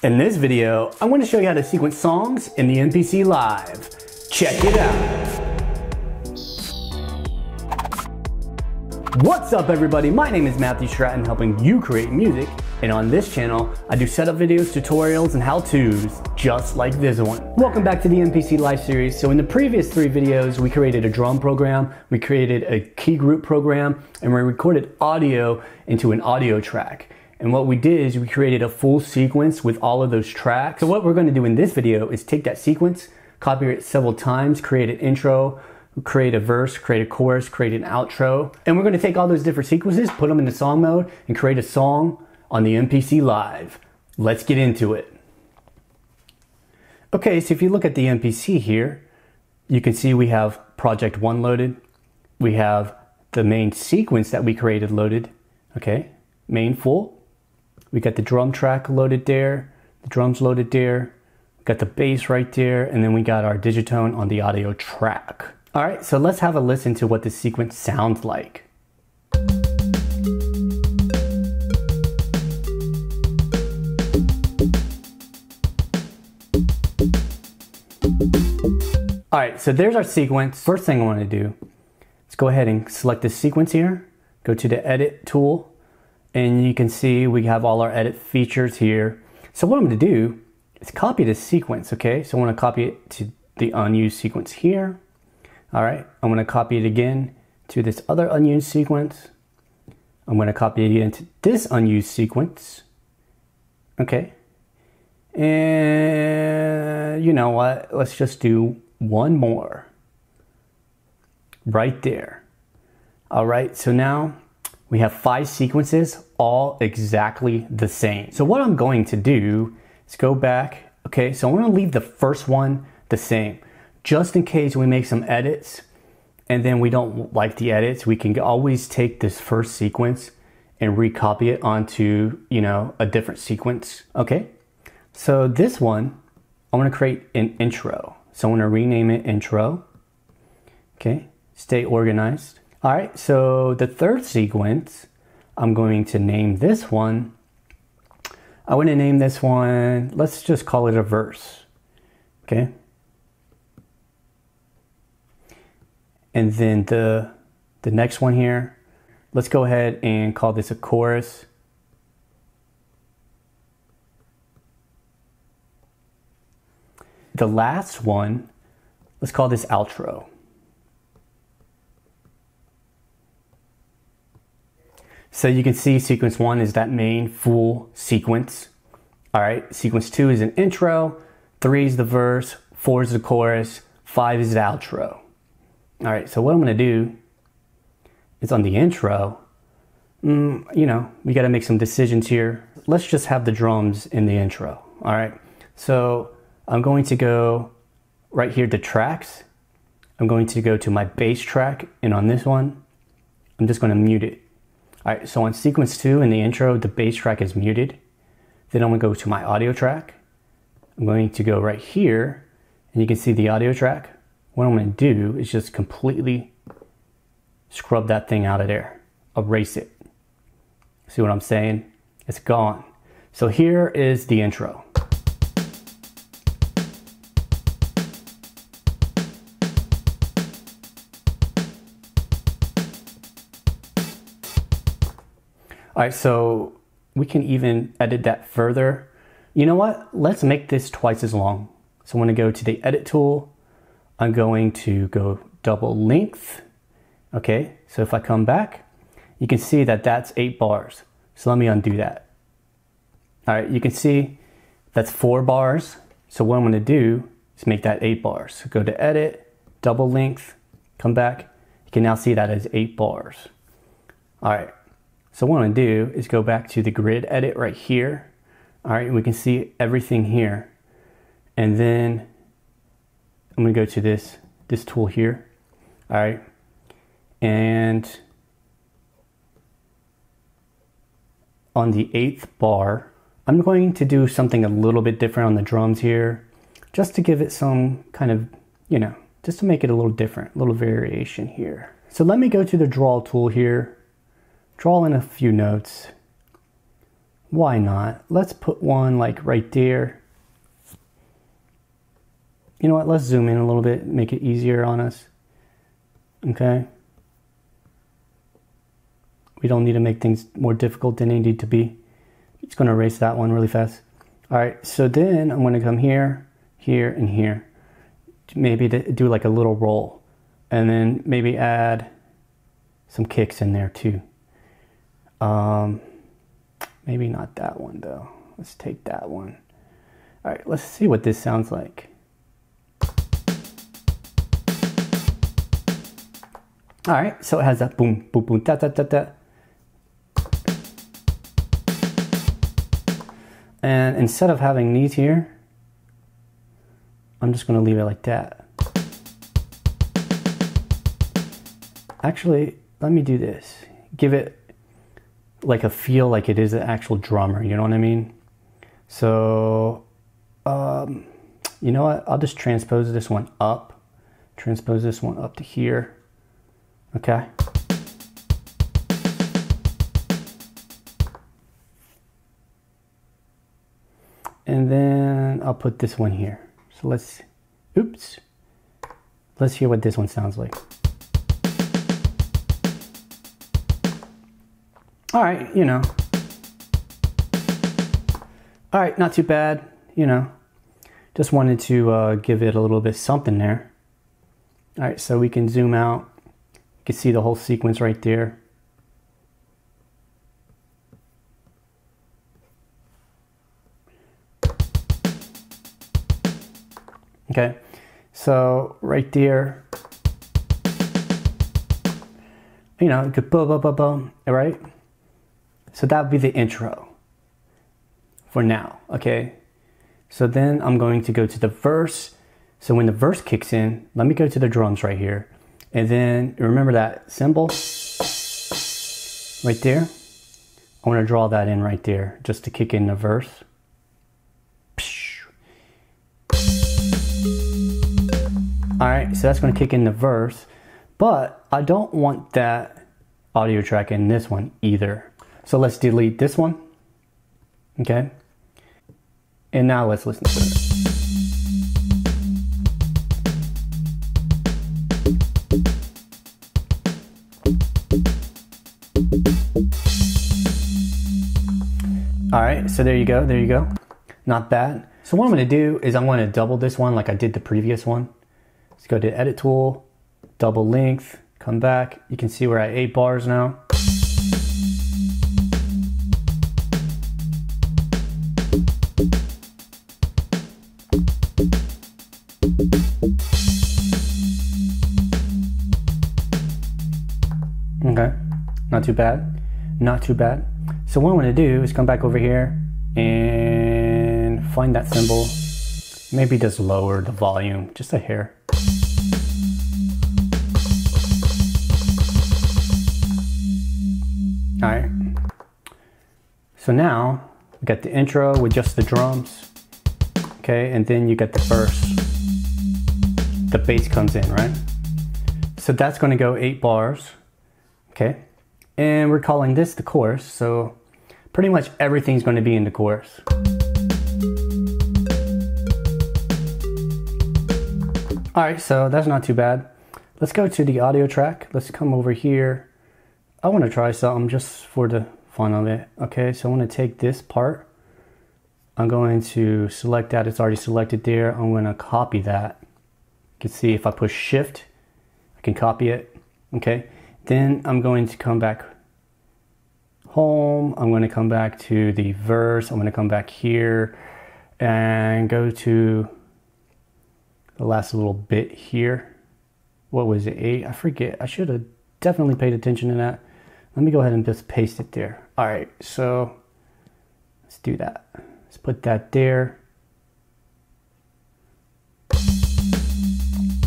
In this video, I want to show you how to sequence songs in the MPC Live. Check it out. What's up everybody? My name is Stratton, helping you create music. And on this channel, I do setup videos, tutorials, and how-tos, just like this one. Welcome back to the MPC Live series. So in the previous 3 videos, we created a drum program, we created a key group program, and we recorded audio into an audio track. And what we did is we created a full sequence with all of those tracks. So what we're going to do in this video is take that sequence, copy it several times, create an intro, create a verse, create a chorus, create an outro. And we're going to take all those different sequences, put them into song mode, and create a song on the MPC Live. Let's get into it. Okay, so if you look at the MPC here, you can see we have project 1 loaded. We have the main sequence that we created loaded. Okay, main full. We got the drum track loaded there, the drums loaded there, we got the bass right there, and then we got our digitone on the audio track. All right, so let's have a listen to what this sequence sounds like. All right, so there's our sequence. First thing I want to do is go ahead and select this sequence here, go to the edit tool, and you can see we have all our edit features here. So what I'm going to do is copy this sequence, okay? So I want to copy it to the unused sequence here. All right, I'm going to copy it again to this other unused sequence. I'm going to copy it again to this unused sequence. Okay. And you know what? Let's just do one more. Right there. All right, so now we have 5 sequences, all exactly the same. So what I'm going to do is go back. Okay, so I'm going to leave the first one the same, just in case we make some edits and then we don't like the edits. We can always take this first sequence and recopy it onto, a different sequence. Okay, so this one, I'm going to create an intro. So I'm going to rename it intro. Okay, stay organized. All right, so the third sequence, I'm going to name this one. I want to name this one, let's just call it a verse. Okay. And then the next one here, let's go ahead and call this a chorus. The last one, let's call this outro. So you can see sequence 1 is that main full sequence. All right, sequence 2 is an intro, 3 is the verse, 4 is the chorus, 5 is the outro. All right, so what I'm going to do is on the intro, we got to make some decisions here. Let's just have the drums in the intro. All right, so I'm going to go right here to tracks. I'm going to go to my bass track, and on this one, I'm just going to mute it. All right, so on sequence 2 in the intro, the bass track is muted. Then I'm going to go to my audio track. I'm going to go right here, and you can see the audio track. What I'm going to do is just completely scrub that thing out of there, erase it. See what I'm saying? It's gone. So here is the intro. All right, so we can even edit that further. You know what? Let's make this twice as long. So I'm going to go to the edit tool. I'm going to go double length. Okay, so if I come back, you can see that that's 8 bars. So let me undo that. All right, you can see that's 4 bars. So what I'm going to do is make that 8 bars. So go to edit, double length, come back. You can now see that as 8 bars. All right. So what I'm going to do is go back to the grid edit right here. All right, and we can see everything here. And then I'm going to go to this tool here. All right, and on the 8th bar, I'm going to do something a little bit different on the drums here, just to give it some kind of, just to make it a little different, a little variation here. So let me go to the draw tool here. Draw in a few notes. why not? Let's put one like right there. You know what, let's zoom in a little bit, make it easier on us. Okay. We don't need to make things more difficult than they need to be. It's going to erase that one really fast. All right, so then I'm going to come here, here, and here. Maybe do like a little roll. And then maybe add some kicks in there too. Maybe not that one though. Let's take that one. All right, let's see what this sounds like. All right, so it has that boom, boom, boom, da, da, da, da. And instead of having these here, I'm just going to leave it like that. Actually, let me do this. Give it like a feel like it is an actual drummer, you know what I mean? So, you know what? I'll just transpose this one up. Transpose this one up to here. Okay. And then I'll put this one here. So let's hear what this one sounds like. All right, you know. All right, not too bad, you know. Just wanted to give it a little bit something there. All right, so we can zoom out. You can see the whole sequence right there. Okay, so right there, you know, it could boom, boom, boom, boom, all right? So that would be the intro for now, okay? So then I'm going to go to the verse. So when the verse kicks in, let me go to the drums right here. And then remember that cymbal right there? I want to draw that in right there just to kick in the verse. All right, so that's going to kick in the verse, but I don't want that audio track in this one either. So let's delete this one, okay? And now let's listen to it. All right, so there you go, there you go. Not bad. So what I'm going to do is I'm going to double this one like I did the previous one. Let's go to edit tool, double length, come back. You can see we're at 8 bars now. Okay, not too bad, not too bad. So what I'm going to do is come back over here and find that cymbal. Maybe just lower the volume just a hair. All right, so now we got the intro with just the drums, okay, and then you got the verse. The bass comes in, right? So that's going to go 8 bars, okay, and we're calling this the chorus, so pretty much everything's going to be in the chorus. All right, so that's not too bad. Let's go to the audio track. Let's come over here. I want to try something just for the fun of it. Okay, so I want to take this part. I'm going to select that. It's already selected there. I'm going to copy that. You can see if I push shift, I can copy it. Okay, then I'm going to come back home. I'm going to come back to the verse. I'm going to come back here and go to the last little bit here. What was it, 8? I forget. I should have definitely paid attention to that. Let me go ahead and just paste it there. All right, so let's do that. Let's put that there.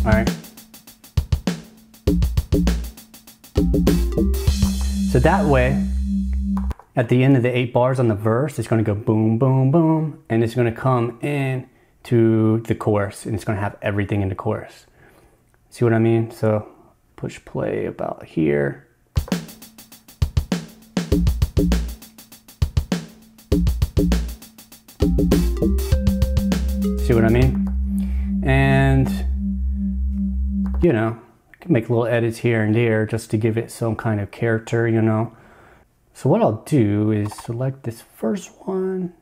All right. So that way, at the end of the 8 bars on the verse, it's going to go boom, boom, boom, and it's going to come in to the chorus, and it's going to have everything in the chorus. See what I mean? So push play about here. See what I mean? And, you know, I can make little edits here and there just to give it some kind of character, you know. So what I'll do is select this first one.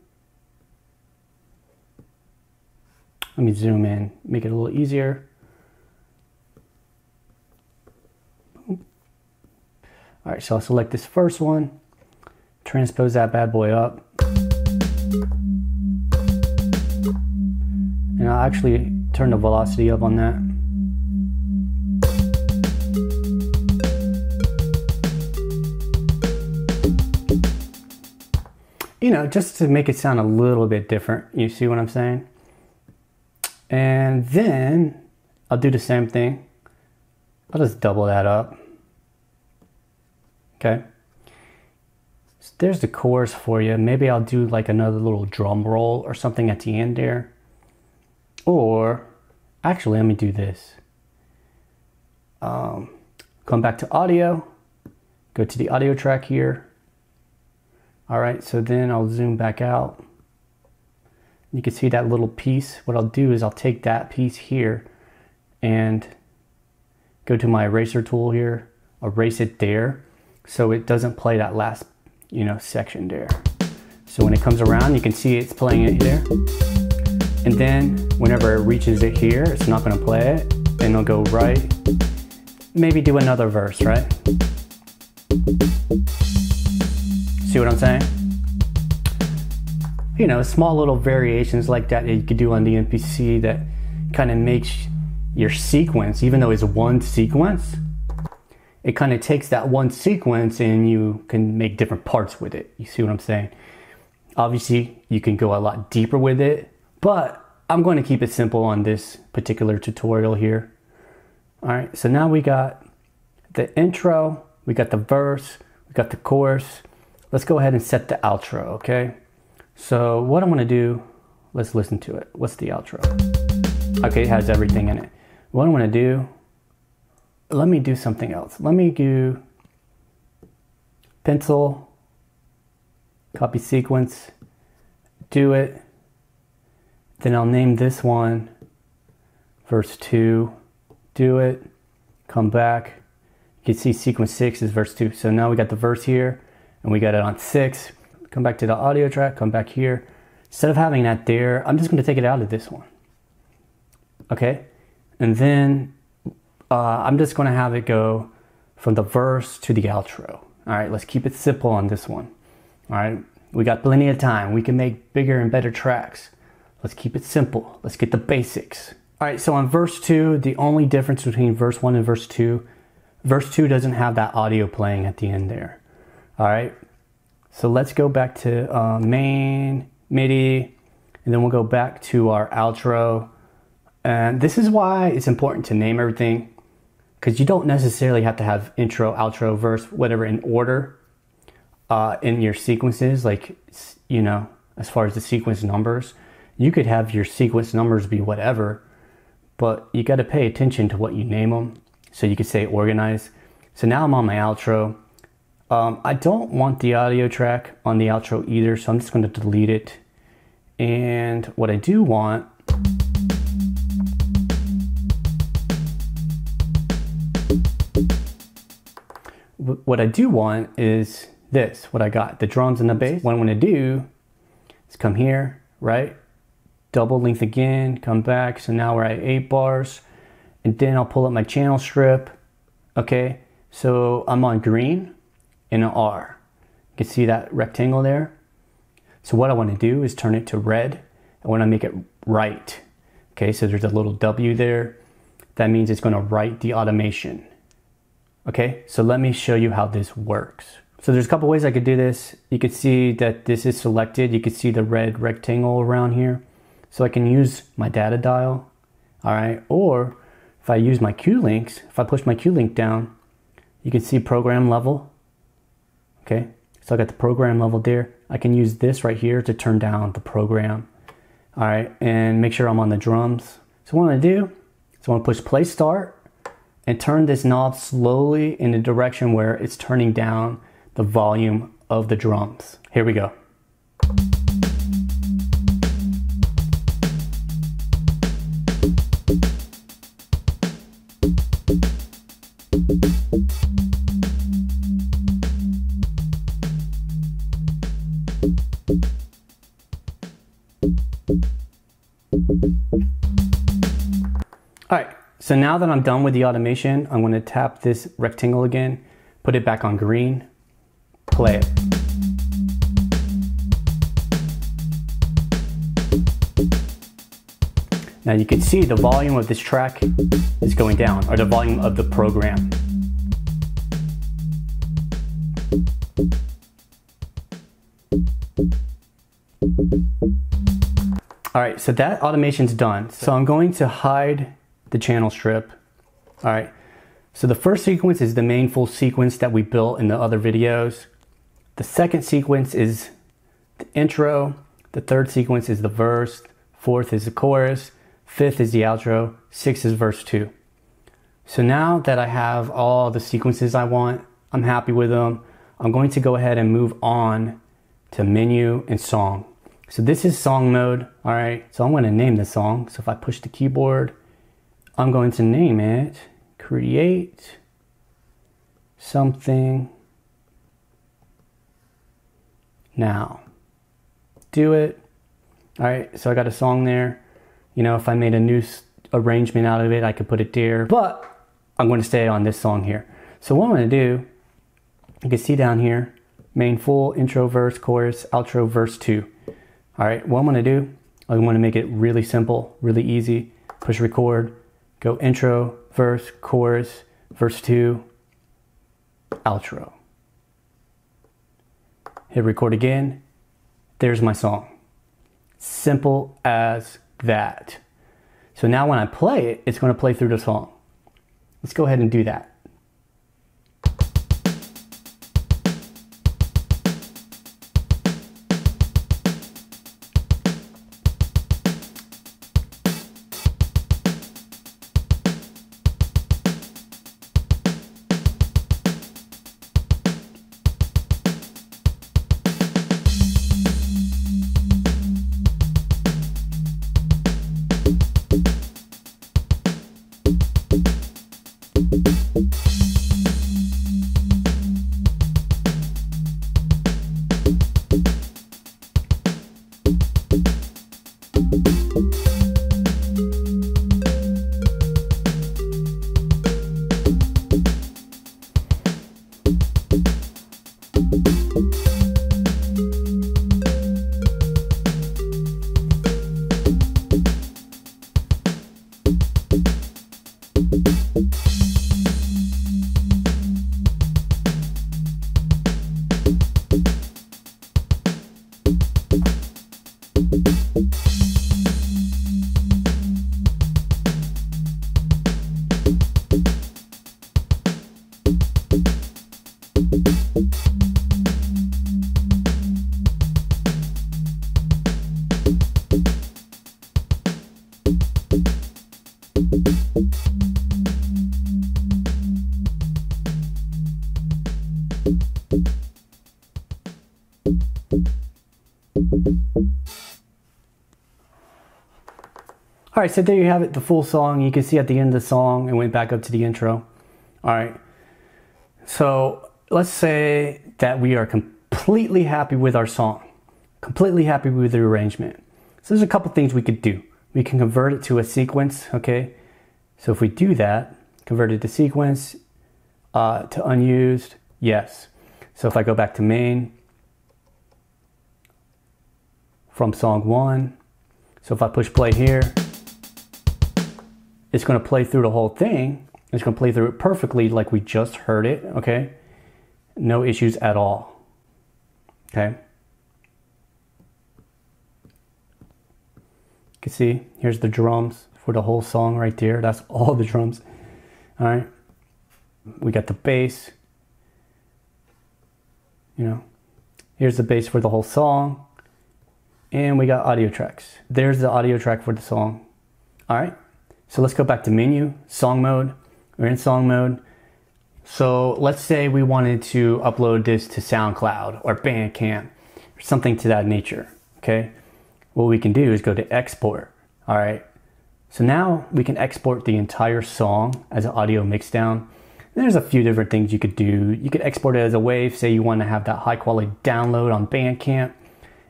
Let me zoom in, make it a little easier. All right, so I'll select this first one, transpose that bad boy up. And I'll actually turn the velocity up on that. You know, just to make it sound a little bit different. You see what I'm saying? And then I'll do the same thing. I'll just double that up. Okay. So there's the chorus for you. Maybe I'll do like another little drum roll or something at the end there. Or actually, let me do this. Come back to audio. Go to the audio track here. All right, so then I'll zoom back out. You can see that little piece. What I'll do is I'll take that piece here and go to my eraser tool here, erase it there so it doesn't play that last, you know, section there. So when it comes around, you can see it's playing it here. And then whenever it reaches it here, it's not gonna play it. Then it'll go right. Maybe do another verse, right? See what I'm saying? You know, small little variations like that you could do on the MPC that kind of makes your sequence, even though it's one sequence, it kind of takes that one sequence and you can make different parts with it. You see what I'm saying? Obviously, you can go a lot deeper with it, but I'm going to keep it simple on this particular tutorial here. All right, so now we got the intro, we got the verse, we got the chorus. Let's go ahead and set the outro, okay? So what I'm gonna do, let's listen to it. What's the outro? Okay, it has everything in it. What I'm gonna do, let me do something else. Let me do pencil, copy sequence, do it. Then I'll name this one verse 2, do it, come back. You can see sequence 6 is verse 2. So now we got the verse here and we got it on 6. Come back to the audio track, come back here. Instead of having that there, I'm just going to take it out of this one. Okay? And then I'm just going to have it go from the verse to the outro. All right, let's keep it simple on this one. All right, we got plenty of time. We can make bigger and better tracks. Let's keep it simple. Let's get the basics. All right, so on verse 2, the only difference between verse 1 and verse 2 doesn't have that audio playing at the end there. All right. So let's go back to main, MIDI, and then we'll go back to our outro. And this is why it's important to name everything, because you don't necessarily have to have intro, outro, verse, whatever in order in your sequences, like, you know, as far as the sequence numbers. You could have your sequence numbers be whatever, but you got to pay attention to what you name them. So you could say organize. So now I'm on my outro. I don't want the audio track on the outro either, so I'm just going to delete it. And what I do want is this, what I got, the drums and the bass. What I'm going to do is come here, right? Double length again, come back. So now we're at 8 bars. And then I'll pull up my channel strip. Okay, so I'm on green and an R. You can see that rectangle there. So what I want to do is turn it to red. I want to make it right. Okay, so there's a little W there. That means it's going to write the automation. Okay, so let me show you how this works. So there's a couple ways I could do this. You can see that this is selected. You can see the red rectangle around here. So I can use my data dial. All right, or if I use my Q links, if I push my Q link down, you can see program level. Okay, so I got the program level there. I can use this right here to turn down the program. All right, and make sure I'm on the drums. So what I'm gonna do is I wanna push play start and turn this knob slowly in the direction where it's turning down the volume of the drums. Here we go. All right, so now that I'm done with the automation, I'm going to tap this rectangle again, put it back on green, play it. Now you can see the volume of this track is going down, or the volume of the program. All right, so that automation's done. So I'm going to hide the channel strip. All right, so the first sequence is the main full sequence that we built in the other videos. The second sequence is the intro. The third sequence is the verse. Fourth is the chorus. Fifth is the outro. Sixth is verse 2. So now that I have all the sequences I want, I'm happy with them. I'm going to go ahead and move on to menu and song. So this is song mode. All right, so I'm going to name the song. So if I push the keyboard, I'm going to name it Create Something Now. Do it. All right, so I got a song there. You know, if I made a new arrangement out of it, I could put it there, but I'm going to stay on this song here. So what I'm going to do, you can see down here, main full, intro, verse, chorus, outro, verse 2. All right, what I'm going to do, I want to make it really simple, really easy. Push record, go intro, verse, chorus, verse 2, outro. Hit record again. There's my song. Simple as that. So now when I play it, it's going to play through the song. Let's go ahead and do that. All right, so there you have it, the full song. You can see at the end of the song, it went back up to the intro. All right, so let's say that we are completely happy with our song, completely happy with the arrangement. So there's a couple things we could do. We can convert it to a sequence, okay? So if we do that, convert it to sequence, to unused, yes. So if I go back to main, from song 1, so if I push play here, it's going to play through the whole thing. It's going to play through it perfectly like we just heard it, okay? No issues at all, okay? You can see, here's the drums for the whole song right there. That's all the drums, all right? We got the bass, you know. Here's the bass for the whole song. And we got audio tracks. There's the audio track for the song, all right? So let's go back to menu, song mode. We're in song mode. So let's say we wanted to upload this to SoundCloud or Bandcamp or something to that nature, okay? What we can do is go to export, all right? So now we can export the entire song as an audio mixdown. There's a few different things you could do. You could export it as a wave. Say you want to have that high quality download on Bandcamp.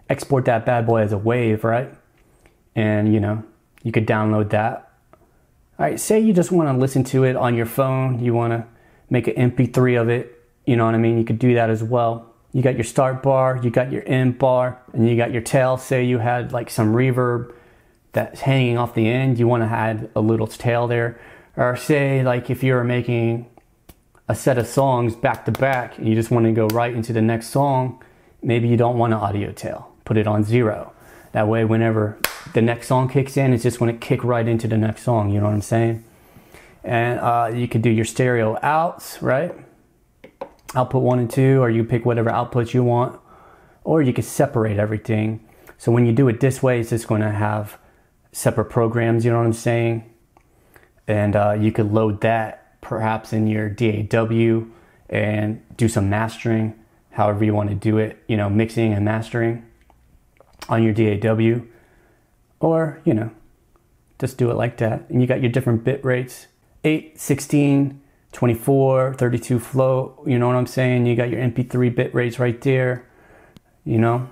Export that bad boy as a wave, right? and you could download that. All right, say you just want to listen to it on your phone, you want to make an MP3 of it, you know what I mean? You could do that as well. You got your start bar, you got your end bar, and you got your tail. Say you had like some reverb that's hanging off the end, you want to add a little tail there. Or say like if you're making a set of songs back to back and you just want to go right into the next song, maybe you don't want an audio tail. Put it on 0. That way whenever the next song kicks in, it's just going to kick right into the next song, you know what I'm saying? And you could do your stereo outs, right? Output 1 and 2, or you pick whatever outputs you want, or you could separate everything. So when you do it this way, it's just going to have separate programs, you know what I'm saying? And you could load that perhaps in your DAW and do some mastering, however you want to do it, mixing and mastering on your DAW, or just do it like that. And you got your different bit rates: 8, 16, 24, 32 float, you know what I'm saying? You got your MP3 bit rates right there. You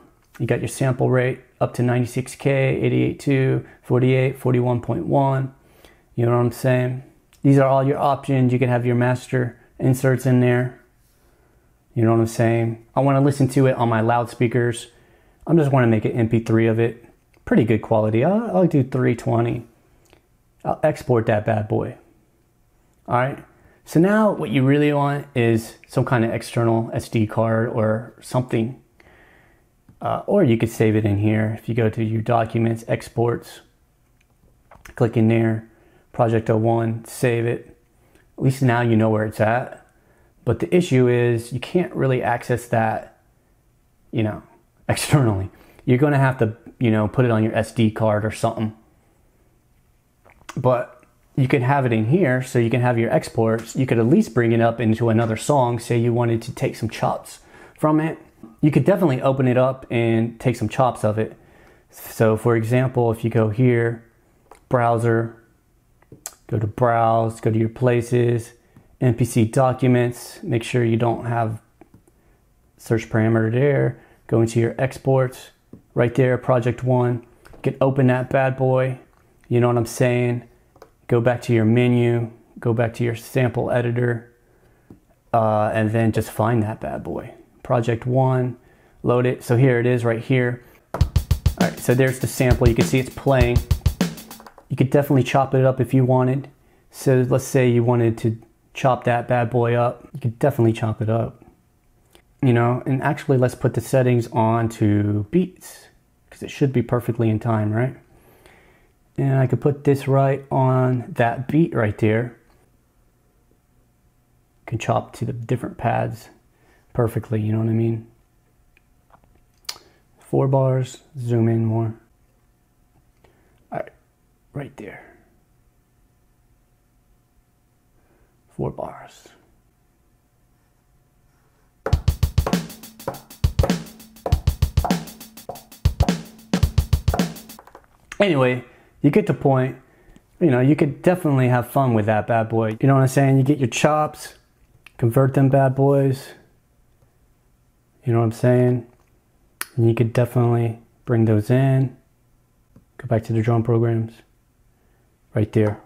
got your sample rate up to 96K, 88.2, 48, 41.1. You know what I'm saying? These are all your options. You can have your master inserts in there. You know what I'm saying? I want to listen to it on my loudspeakers. I just want to make an MP3 of it. Pretty good quality. I'll do 320. I'll export that bad boy. All right. So now what you really want is some kind of external SD card or something. Or you could save it in here. If you go to your documents, exports, click in there, Project 01, save it. At least now you know where it's at. But the issue is you can't really access that, externally. You're going to have to, put it on your SD card or something. But you can have it in here, so you can have your exports. You could at least bring it up into another song. Say you wanted to take some chops from it. You could definitely open it up and take some chops of it. So for example, if you go here, browser, go to browse, go to your places, MPC documents, make sure you don't have search parameter there. Go into your exports, right there, Project 1. You can open that bad boy, you know what I'm saying? Go back to your menu, go back to your sample editor, and then just find that bad boy. Project 1, load it. So here it is right here. All right, so there's the sample. You can see it's playing. You could definitely chop it up if you wanted. So let's say you wanted to chop that bad boy up. You could definitely chop it up. And actually let's put the settings on to beats, because it should be perfectly in time, right? And I could put this right on that beat right there. You can chop to the different pads perfectly, you know what I mean? 4 bars, zoom in more. All right, right there. 4 bars. Anyway, you get the point. You could definitely have fun with that bad boy. You know what I'm saying? You get your chops, convert them bad boys. You know what I'm saying? And you could definitely bring those in. Go back to the drum programs. Right there.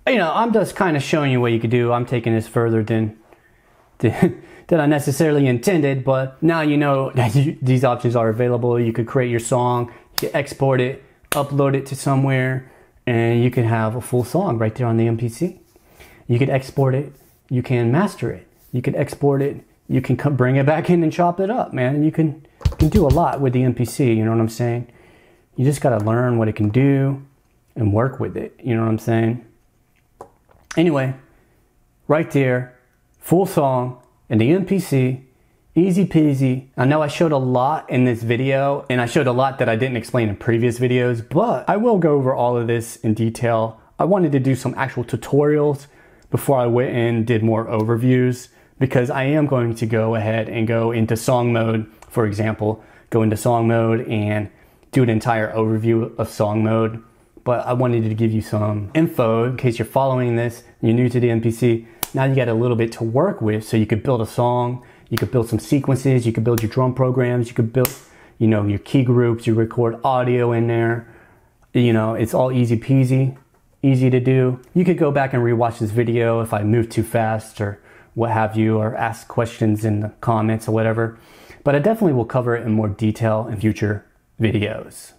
I'm just kind of showing you what you could do. I'm taking this further than I necessarily intended, but now you know that these options are available. You could create your song, you could export it, upload it to somewhere, and you can have a full song right there on the MPC. You could export it, you can master it, you could export it, you can bring it back in and chop it up, man. You can do a lot with the MPC, you know what I'm saying? You just gotta learn what it can do and work with it, you know what I'm saying? Anyway, right there, full song in the MPC, easy peasy. I know I showed a lot in this video, and I showed a lot that I didn't explain in previous videos, but I will go over all of this in detail. I wanted to do some actual tutorials before I went and did more overviews, because I am going to go ahead and go into song mode, for example, go into song mode and do an entire overview of song mode. But I wanted to give you some info in case you're following this, you're new to the MPC. Now you got a little bit to work with, so you could build a song, you could build some sequences, you could build your drum programs, you could build, you know, your key groups, you record audio in there. You know, it's all easy peasy, easy to do. You could go back and rewatch this video if I move too fast or what have you, or ask questions in the comments or whatever. But I definitely will cover it in more detail in future videos.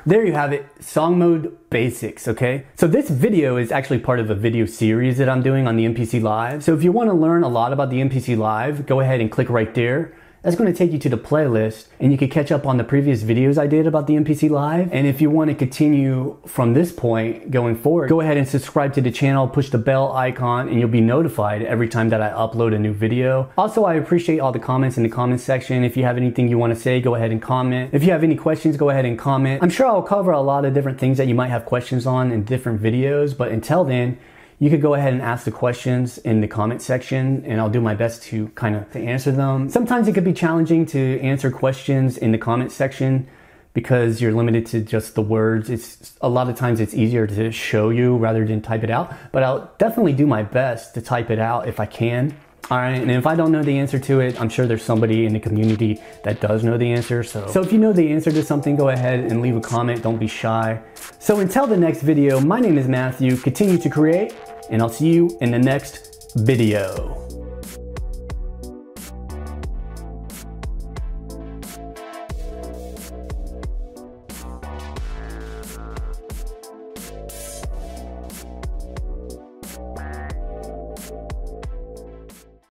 There you have it, song mode basics, okay? So this video is actually part of a video series that I'm doing on the MPC Live. So if you want to learn a lot about the MPC Live, go ahead and click right there. That's going to take you to the playlist, and you can catch up on the previous videos I did about the MPC Live. And if you want to continue from this point going forward, go ahead and subscribe to the channel, push the bell icon, and you'll be notified every time that I upload a new video. Also, I appreciate all the comments in the comment section. If you have anything you want to say, go ahead and comment. If you have any questions, go ahead and comment. I'm sure I'll cover a lot of different things that you might have questions on in different videos, but until then, you could go ahead and ask the questions in the comment section, and I'll do my best to answer them. Sometimes it could be challenging to answer questions in the comment section because you're limited to just the words. A lot of times it's easier to show you rather than type it out, but I'll definitely do my best to type it out if I can. All right, and if I don't know the answer to it, I'm sure there's somebody in the community that does know the answer. So if you know the answer to something, go ahead and leave a comment. Don't be shy. So until the next video, my name is Matthew. Continue to create, and I'll see you in the next video.